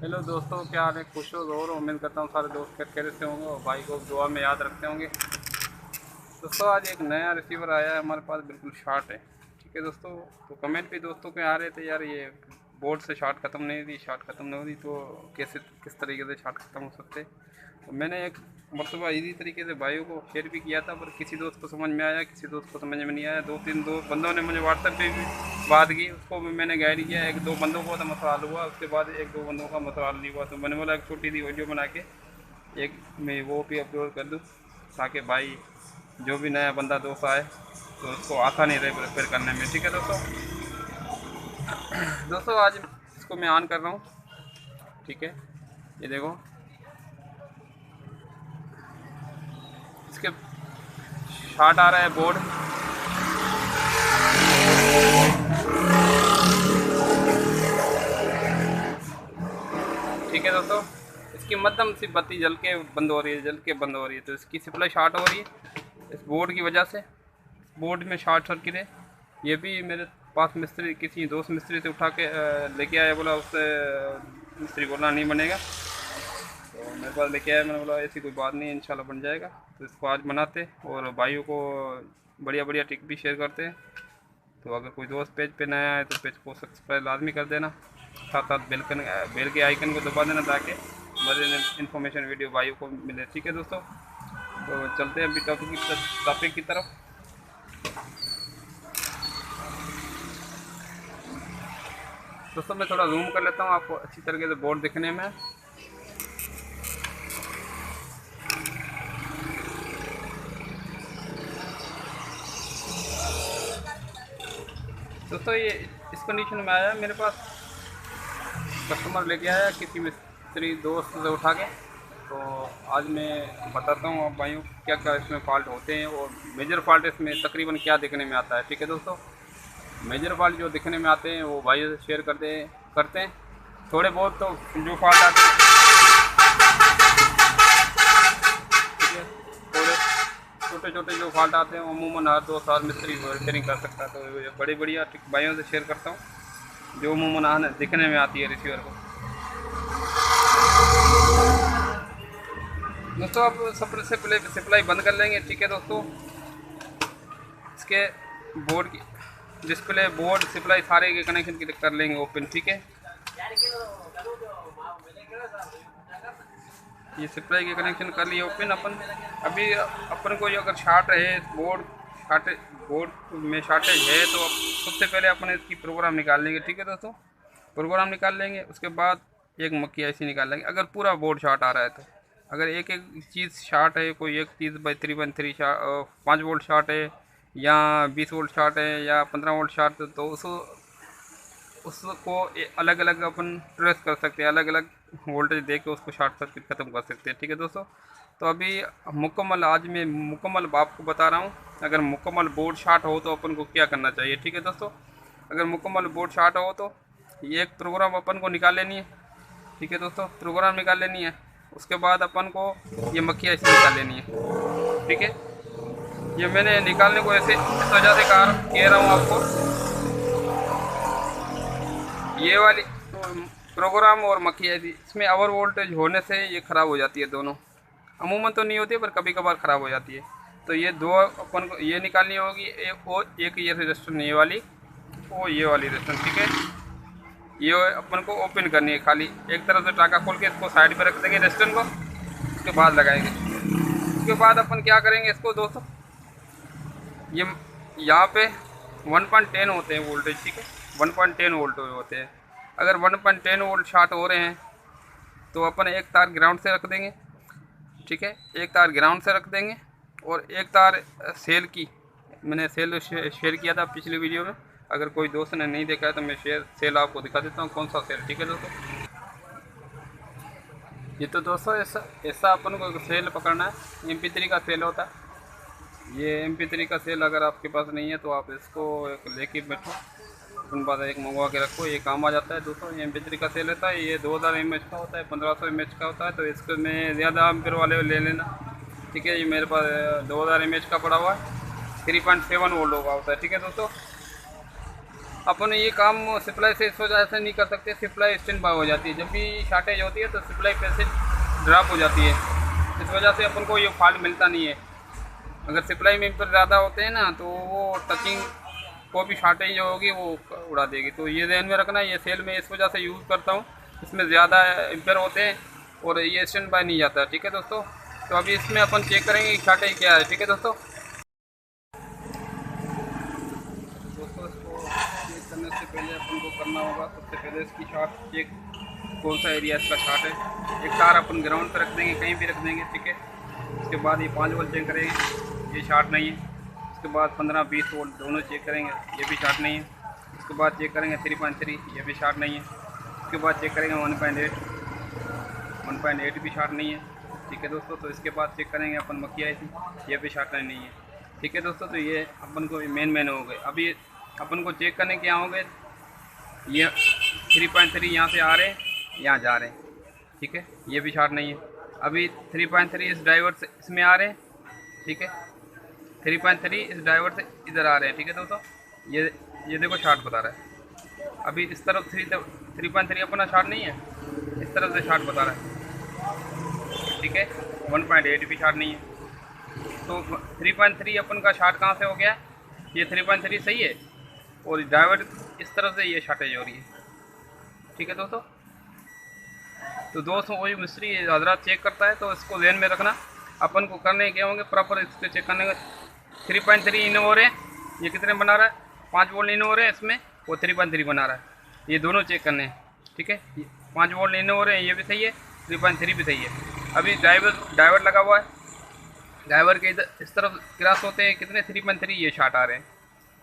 Hello दोस्तों, क्या हाल है? खुश हो और उम्मीद करता हूँ सारे दोस्त खैरियत से होंगे और भाई को दुआ में याद रखते होंगे। दोस्तों, आज एक नया रिसीवर आया है हमारे पास, बिल्कुल शॉर्ट है। ठीक है दोस्तों, तो कमेंट भी दोस्तों के आ रहे थे, यार ये बोर्ड से शॉर्ट ख़त्म नहीं हुई, शॉर्ट ख़त्म नहीं हुई तो कैसे किस तरीके से शॉर्ट ख़त्म हो सकते। तो मैंने एक मरतबा इसी तरीके से भाइयों को शेयर भी किया था, पर किसी दोस्त को समझ में आया, किसी दोस्त को समझ में नहीं आया। दो तीन दो बंदों ने मुझे व्हाट्सएप पे भी बात की, उसको भी मैंने गाइड किया। एक दो बंदों को तो मसला हल हुआ, उसके बाद एक दो बंदों का मसला हल नहीं हुआ। तो मैंने बोला एक छोटी सी वीडियो बना के एक मैं वो भी अपलोड कर दूँ, ताकि भाई जो भी नया बंदा दोस्त आए तो उसको आसानी रहे रिपेयर करने में। ठीक है दोस्तों, दोस्तों आज इसको मैं ऑन कर रहा हूँ। ठीक है, ये देखो, इसके शॉट आ रहा है बोर्ड। ठीक है दोस्तों, इसकी मध्यम सी बत्ती जल के बंद हो रही है, जल के बंद हो रही है, तो इसकी सप्लाई शॉर्ट हो रही है इस बोर्ड की वजह से। बोर्ड में शॉर्ट सर्किट है। ये भी मेरे पास मिस्त्री, किसी दोस्त मिस्त्री से उठा के लेके आया, बोला उससे मिस्त्री बोला नहीं बनेगा, तो मेरे पास लेके आया। मैंने बोला ऐसी कोई बात नहीं, इंशाल्लाह बन जाएगा। तो इसको आज बनाते और भाइयों को बढ़िया बढ़िया टिक भी शेयर करते हैं। तो अगर कोई दोस्त पेज पे नया है तो पेज को सब्सक्राइब लाजमी कर देना, साथ साथ बेल के आइकन को दबा देना, ताकि मज़ेदार इन्फॉर्मेशन वीडियो भाइयों को मिले। ठीक है दोस्तों, तो चलते हैं अभी टॉपिक की तरफ। दोस्तों मैं थोड़ा जूम कर लेता हूँ आपको अच्छी तरीके से बोर्ड दिखने में। दोस्तों ये इस कंडीशन में आया है मेरे पास, कस्टमर लेके आया किसी मिस्त्री दोस्त से उठा के। तो आज मैं बताता हूँ आप भाइयों क्या क्या इसमें फ़ॉल्ट होते हैं और मेजर फॉल्ट इसमें तकरीबन क्या दिखने में आता है। ठीक है दोस्तों, मेजर फॉल्ट जो दिखने में आते हैं वो भाइयों से शेयर करते हैं। थोड़े बहुत तो जो फॉल्ट आते हैं, ठीक है, थोड़े छोटे छोटे जो फॉल्ट आते हैं अमूमन हर 2 साल मिस्त्री रिपेयरिंग कर सकता है। तो बड़ी बढ़िया भाइयों से शेयर करता हूँ जो अमूमन दिखने में आती है रिसीवर को। दोस्तों आप सबसे पहले सप्लाई बंद कर लेंगे। ठीक है दोस्तों, इसके बोर्ड की डिस्प्ले, बोर्ड, सप्लाई सारे के कनेक्शन क्लिक कर लेंगे ओपन। ठीक है, ये सप्लाई के कनेक्शन कर लिए ओपन अपन। अभी अपन को अगर शॉर्ट है बोर्ड में शॉर्टेज है तो सबसे पहले अपन इसकी प्रोग्राम निकाल लेंगे। ठीक है दोस्तों, प्रोग्राम निकाल लेंगे, उसके बाद एक मक्खी ऐसी निकाल लेंगे। अगर पूरा बोर्ड शॉर्ट आ रहा है तो, अगर एक एक चीज़ शॉर्ट है, कोई एक चीज़ बाई 3/3 5 वोल्ट शॉर्ट है या 20 वोल्ट शॉर्ट है या 15 वोल्ट शॉर्ट है, तो उसको अलग अलग अपन ट्रेस कर सकते हैं, अलग अलग वोल्टेज दे के उसको शॉर्ट सर्किट ख़त्म कर सकते हैं। ठीक है दोस्तों, तो अभी आज मैं मुकम्मल आपको बता रहा हूँ। अगर मुकम्मल बोर्ड शॉर्ट हो तो अपन को क्या करना चाहिए। ठीक है दोस्तों, अगर मुकम्मल बोर्ड शॉर्ट हो तो ये एक प्रोग्राम अपन को निकाल लेनी है। ठीक है दोस्तों, प्रोग्राम निकाल लेनी है, उसके बाद अपन को ये मक्खी ऐसी निकाल लेनी है। ठीक है, ये मैंने निकालने को ऐसे इस वजह से कह रहा हूँ आपको, ये वाली प्रोग्राम और मक्खी ऐसी, इसमें ओवर वोल्टेज होने से ये ख़राब हो जाती है दोनों। अमूमन तो नहीं होती है पर कभी कभार ख़राब हो जाती है। तो ये दो अपन को ये निकालनी होगी, एक ये रजिस्टर ये वाली और ये वाली रजिस्टर। ठीक है, ये अपन को ओपन करनी है, खाली एक तरफ से टाका खोल के इसको साइड पर रख देंगे रजिस्टर को, उसके बाद लगाएंगे। उसके बाद अपन क्या करेंगे इसको दोस्तों, ये यहाँ पे 1.10 होते हैं वोल्टेज। ठीक है, 1.10 वोल्ट होते हैं। अगर 1.10 वोल्ट शॉर्ट हो रहे हैं तो अपन एक तार ग्राउंड से रख देंगे। ठीक है, एक तार ग्राउंड से रख देंगे और एक तार सेल की, मैंने सेल शेयर किया था पिछली वीडियो में, अगर कोई दोस्त ने नहीं देखा है तो मैं सेल आपको दिखा देता हूँ कौन सा सेल। ठीक है दोस्तों, ये तो दोस्तों ऐसा अपन को सेल पकड़ना है, MP3 का सेल होता है। ये MP3 का सेल अगर आपके पास नहीं है तो आप इसको लेके बैठो, अपन पास एक मंगवा के रखो, ये काम आ जाता है दोस्तों। ये MP3 का सेल होता है, ये 2000 mAh का होता है, 1500 mAh का होता है, तो इसको में ज़्यादा एम्पीयर वाले ले लेना। ठीक है, ये मेरे पास 2000 mAh का पड़ा हुआ है, 3.7 वोल्ट होगा होता है। ठीक है दोस्तों, अपन ये काम सप्लाई से इस वजह से नहीं कर सकते, सप्लाई स्टैंड बाय हो जाती है। जब भी शॉर्टेज होती है तो सप्लाई पैसे ड्रॉप हो जाती है, इस वजह से अपन को ये फॉल्ट मिलता नहीं है। अगर सप्लाई में पर ज़्यादा होते हैं ना तो वो टचिंग को भी शॉर्टेज होगी वो उड़ा देगी। तो ये ध्यान में रखना। ये सेल में इस वजह से यूज़ करता हूँ, इसमें ज़्यादा एम्पेयर होते हैं और ये स्टैंड बाय नहीं जाता। ठीक है दोस्तों, तो अभी इसमें अपन चेक करेंगे कि शॉर्टेज क्या है। ठीक है दोस्तों, इसको चेक करने से पहले अपन को करना होगा, सबसे पहले इसकी शॉर्ट चेक, कौन सा एरिया इसका शॉर्ट है। एक तार अपन ग्राउंड पर रख देंगे, कहीं भी रख देंगे। ठीक है, उसके बाद ये 5 वोल्ट चेक करेंगे, ये शॉर्ट नहीं है। उसके बाद 15-20 वोल्ट दोनों चेक करेंगे, ये भी शॉर्ट नहीं है। उसके बाद चेक करेंगे 3.3, ये भी शॉर्ट नहीं है। उसके बाद चेक करेंगे 1.8 भी शॉर्ट नहीं है। ठीक है दोस्तों, तो इसके बाद चेक करेंगे अपन मक्खी आई थी, ये भी शॉर्ट नहीं है। ठीक है दोस्तों, तो ये अपन को मेन हो गए। अभी अपन को चेक करने के यहाँ हो गए, ये 3.3 यहाँ से आ रहे हैं, यहाँ जा रहे हैं। ठीक है, ये भी शॉर्ट नहीं है। अभी 3.3 इस ड्राइवर से इसमें आ रहे हैं। ठीक है, 3.3 इस ड्राइवर से इधर आ रहे हैं। ठीक है दोस्तों, ये देखो शॉर्ट बता रहा है। अभी इस तरफ 3.3 अपना शॉर्ट नहीं है, इस तरफ से शॉर्ट बता रहा है। ठीक है, 1.8 भी शॉर्ट नहीं है। तो 3.3 अपन का शॉर्ट कहाँ से हो गया, ये 3.3 सही है और ड्राइवर इस तरफ से ये शॉर्टेज हो रही है। ठीक है दोस्तों, तो दोस्तों वही मिस्त्री हजरात चेक करता है, तो इसको ध्यान में रखना। अपन को करने क्या होंगे प्रॉपर इसको चेक करने का। 3.3 इन हो रहे हैं, ये कितने बना रहा है, 5 वोल्ट इन हो रहे हैं इसमें, वो 3.3 बना रहा है, ये दोनों चेक करने हैं। ठीक है, 5 वोल्ट इन हो रहे हैं, ये भी सही है, 3.3 भी सही है। अभी ड्राइवर लगा हुआ है, ड्राइवर के इधर इस तरफ क्रॉस होते हैं कितने 3.3, ये शॉर्ट आ रहे हैं।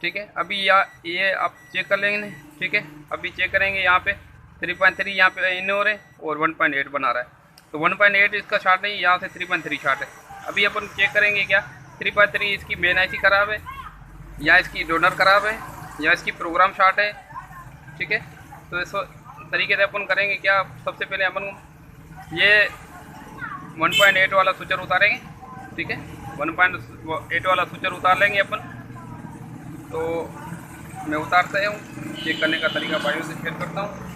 ठीक है, अभी ये आप चेक कर लेंगे। ठीक है, अभी चेक करेंगे यहाँ पे 3.3 यहाँ पे इन हो रहे हैं और 1.8 बना रहा है, तो 1.8 इसका शॉर्ट नहीं, यहाँ से 3.3 शॉर्ट है। अभी अपन चेक करेंगे क्या 3.3 इसकी मेन आईसी खराब है या इसकी डोनर खराब है या इसकी प्रोग्राम शॉर्ट है। ठीक है, तो इस तरीके से अपन करेंगे क्या, सबसे पहले अपन ये 1.8 वाला स्विचर उतारेंगे। ठीक है, 1.8 वाला स्विचर उतार लेंगे अपन। तो मैं उतारता हूँ, चेक करने का तरीका भाइयों से शेयर करता हूँ।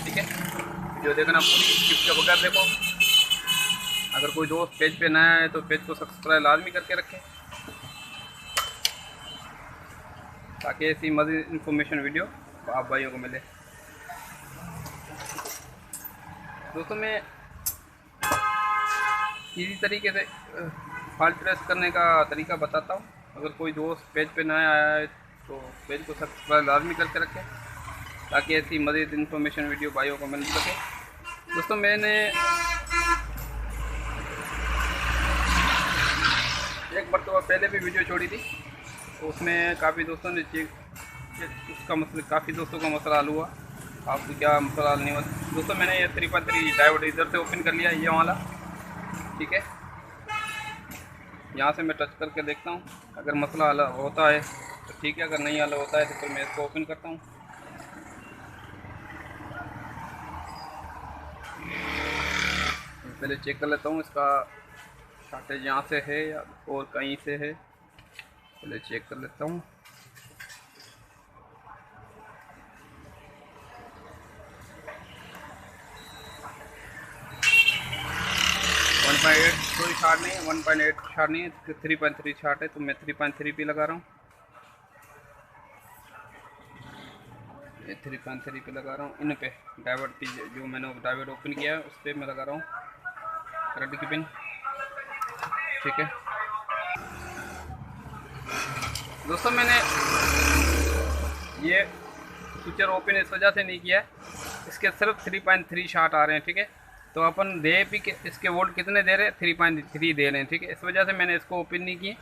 ठीक है, वीडियो देखना पूरी स्किप के बगैर देखो। अगर कोई दोस्त पेज पे नया है तो पेज को सब्सक्राइब लाजमी करके रखें, ताकि ऐसी मज़ीद इन्फॉर्मेशन वीडियो आप भाइयों को मिले। दोस्तों मैं इसी तरीके से फॉल्ट ट्रेस करने का तरीका बताता हूँ। अगर कोई दोस्त पेज पे नया आया है तो पेज को सब्सक्राइब लाजमी करके रखें, ताकि ऐसी मज़ीद इन्फॉर्मेशन वीडियो भाइयों को मिल सके। दोस्तों मैंने एक मरतबा पहले भी वीडियो छोड़ी थी, तो उसमें काफ़ी दोस्तों ने उसका मसला, काफ़ी दोस्तों का मसला हल हुआ। आपको क्या मसला हल नहीं हुआ दोस्तों, मैंने ये 3.3 डायोड इधर से ओपन कर लिया, ये वाला। ठीक है, यहाँ से मैं टच करके देखता हूँ, अगर मसला हल होता है तो ठीक है, अगर नहीं हल होता है तो फिर मैं इसको ओपन करता हूँ। पहले चेक कर लेता हूँ इसका शॉर्टेज यहाँ से है या और कहीं से है, पहले चेक कर लेता हूँ। कोई शॉर्ट नहीं है, 1.8 शॉर्ट नहीं है, 3.3 शॉर्ट है, तो मैं 3.3 पे लगा रहा हूँ। ये 3.3 पे लगा रहा हूँ, इन पे डायोड पे जो मैंने डायोड ओपन किया है उस पर मैं लगा रहा हूँ रेड की पिन। ठीक है दोस्तों, मैंने ये स्विचर ओपन इस वजह से नहीं किया है, इसके सिर्फ 3.3 शॉर्ट आ रहे हैं। ठीक है, तो अपन दे भी इसके वोल्ट कितने दे रहे हैं, 3.3 दे रहे हैं। ठीक है, इस वजह से मैंने इसको ओपन नहीं किया।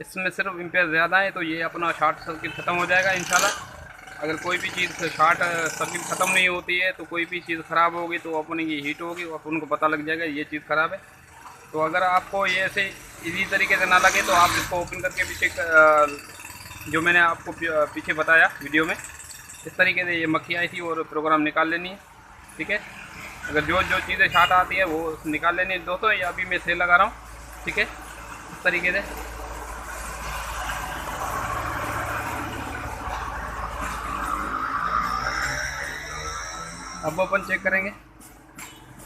इसमें सिर्फ एम्पेयर ज़्यादा है, तो ये अपना शॉर्ट सर्किट ख़त्म हो जाएगा इंशाल्लाह। अगर कोई भी चीज़ शॉर्ट सर्किट ख़त्म नहीं होती है तो कोई भी चीज़ ख़राब होगी तो अपनी की हीट होगी, अपन को पता लग जाएगा ये चीज़ ख़राब है। तो अगर आपको ये ऐसे इजी तरीके से ना लगे तो आप इसको ओपन करके भी चेक, जो मैंने आपको पीछे बताया वीडियो में, इस तरीके से ये मक्खी आई थी और प्रोग्राम निकाल लेनी है। ठीक है, अगर जो चीज़ें शॉर्ट आती है वो निकाल लेनी है। दोस्तों ये अभी मैं सेल लगा रहा हूँ। ठीक है, इस तरीके से अब अपन चेक करेंगे।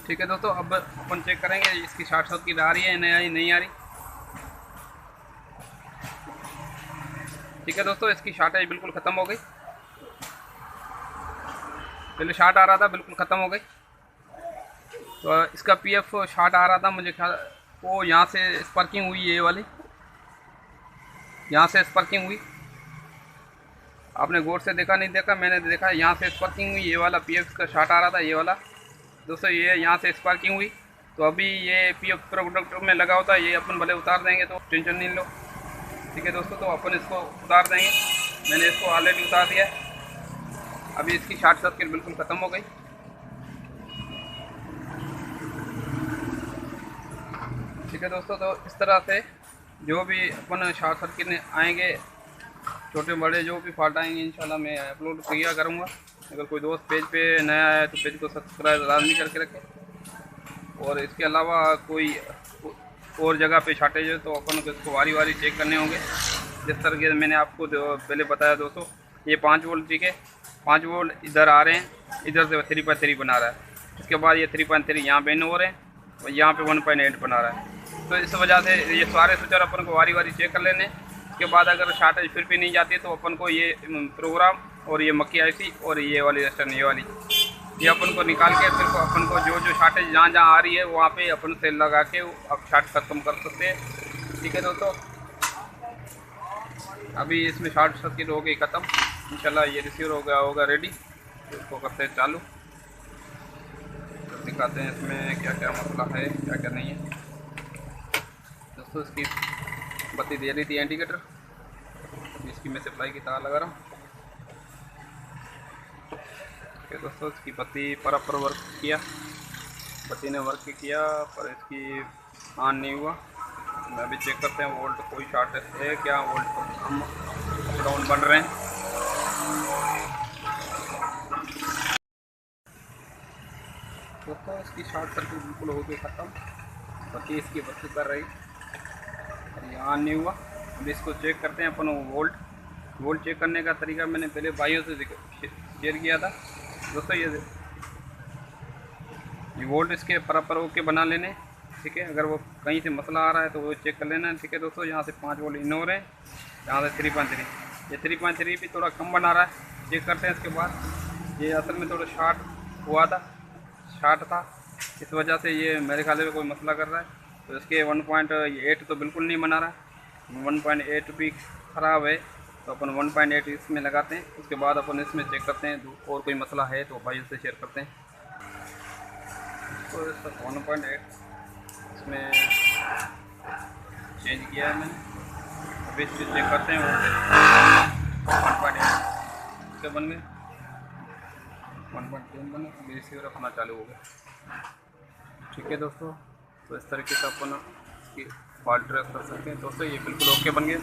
ठीक है दोस्तों, अब अपन चेक करेंगे इसकी शॉर्ट सर्किट आ रही है नहीं आ रही। ठीक है दोस्तों, इसकी शॉर्टेज बिल्कुल ख़त्म हो गई। पहले शॉर्ट आ रहा था, बिल्कुल ख़त्म हो गई। तो इसका पीएफ शॉर्ट आ रहा था, मुझे ख्याल वो यहाँ से स्पार्किंग हुई, ये वाली यहाँ से स्पार्किंग हुई। आपने गौर से देखा नहीं देखा, मैंने देखा यहाँ से स्पार्किंग हुई। ये वाला पीएफ का शॉर्ट आ रहा था, ये वाला दोस्तों, ये यहाँ से स्पार्किंग हुई। तो अभी ये पीएफ प्रोडक्ट में लगा होता है, ये अपन भले उतार देंगे, तो टेंशन नहीं लो। ठीक है दोस्तों, तो अपन इसको उतार देंगे। मैंने इसको ऑलरेडी उतार दिया है। अभी इसकी शॉर्ट सर्किट बिल्कुल ख़त्म हो गई। ठीक है दोस्तों, तो इस तरह से जो भी अपन शॉर्ट सर्किट में आएंगे, छोटे बड़े जो भी फॉल्ट आएंगे, इंशाल्लाह मैं अपलोड किया करूँगा। अगर कोई दोस्त पेज पे नया है तो पेज को सब्सक्राइब लाजमी करके रखें। और इसके अलावा कोई और जगह पे शॉर्टेज है तो अपन को इसको वारी वारी चेक करने होंगे। जिस तरह के मैंने आपको पहले बताया दोस्तों, ये 5 वोल्ट, ठीक है, 5 वोल्ट इधर आ रहे हैं, इधर से 3.3 बना रहा है। इसके बाद ये 3.3 यहाँ पे इन हो रहे हैं और यहाँ पे 1.8 बना रहा है। तो इस वजह से ये सारे स्विचर अपन को वारी वारी चेक कर लेने। इसके बाद अगर शॉर्टेज फिर भी नहीं जाती तो अपन को ये प्रोग्राम और ये मक्की आईसी और ये वाली रजिस्टर, ये वाली, ये अपन को निकाल के फिर को अपन को जो शॉर्टेज जहाँ जहाँ आ रही है वहाँ पे अपन सेल लगा के अब शॉर्ट खत्म कर सकते हैं। ठीक है दोस्तों, अभी इसमें शॉर्ट सर्किट हो गई ख़त्म। इंशाल्लाह ये रिसीवर हो गया होगा रेडी। तो इसको करते हैं चालू, तो दिखाते हैं इसमें क्या क्या मसला है, क्या क्या नहीं है। दोस्तों इसकी बत्ती दे रही थी इंडिकेटर, इसकी मैं सप्लाई की तार लगा रहा हूँ। ओके दोस्तों, इसकी बत्ती पर वर्क किया, बत्ती ने वर्क किया, पर इसकी ऑन नहीं हुआ। मैं अभी चेक करते हैं वोल्ट कोई शॉर्ट है क्या, वोल्ट हम डाउन बन रहे हैं। दोस्तों इसकी शॉर्ट सर्किट बिल्कुल हो गई ख़त्म, बत्ती इसकी बत्ती कर रही, ये ऑन नहीं हुआ। अभी इसको चेक करते हैं अपन वोल्ट चेक करने का तरीका मैंने पहले भाइयों से शेयर किया था दोस्तों। ये वोल्ट इसके बराबर होके बना लेने। ठीक है, अगर वो कहीं से मसला आ रहा है तो वो चेक कर लेना। ठीक है दोस्तों, यहाँ से 5 वोल्ट इन हो रहे हैं, यहाँ से 3.3, ये 3.3 भी थोड़ा कम बना रहा है। चेक करते हैं इसके बाद। ये असल में थोड़ा शॉर्ट हुआ था, शॉर्ट था, इस वजह से ये मेरे ख्याल में कोई मसला कर रहा है। तो इसके 1.8 तो बिल्कुल नहीं बना रहा है, 1.8 भी ख़राब है। तो अपन 1.8 इसमें लगाते हैं, उसके बाद अपन इसमें चेक करते हैं और कोई मसला है तो भाई से शेयर करते हैं। तो 1.8 इसमें चेंज किया है मैंने। अभी इसको चेक करते हैं, 1.8 इसके बन गए, 1.10 बने, अभी रिसीवर अपना चालू हो गया। ठीक है दोस्तों, तो इस तरीके से अपन इसकी फॉल्ट ट्रैक कर सकते हैं। दोस्तों ये बिल्कुल ओके बन गए।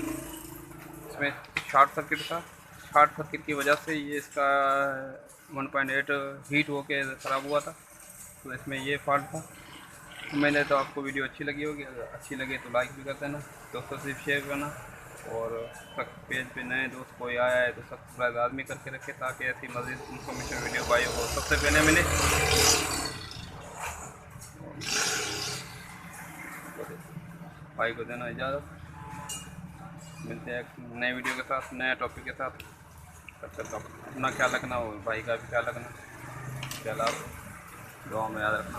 इसमें शॉर्ट सर्किट था, शॉर्ट सर्किट की वजह से ये इसका 1.8 हीट होके ख़राब हुआ था। तो इसमें ये फॉल्ट था। मैंने तो आपको वीडियो अच्छी लगी होगी, अगर अच्छी लगे तो लाइक भी कर देना, दोस्तों से शेयर करना। और पेज पे नए दोस्त कोई आया है तो सब्सक्राइब आदमी करके रखे, ताकि ऐसी मज़ीद इन्फॉर्मेशन वीडियो भाइयों को सबसे पहले मिले। भाई को देना इजाज़त, मिलते हैं एक नए वीडियो के साथ, नए टॉपिक के साथ। तब तक अपना ख्याल रखना और भाई का भी ख्याल रखना। ख्याल दुआ में याद रखना।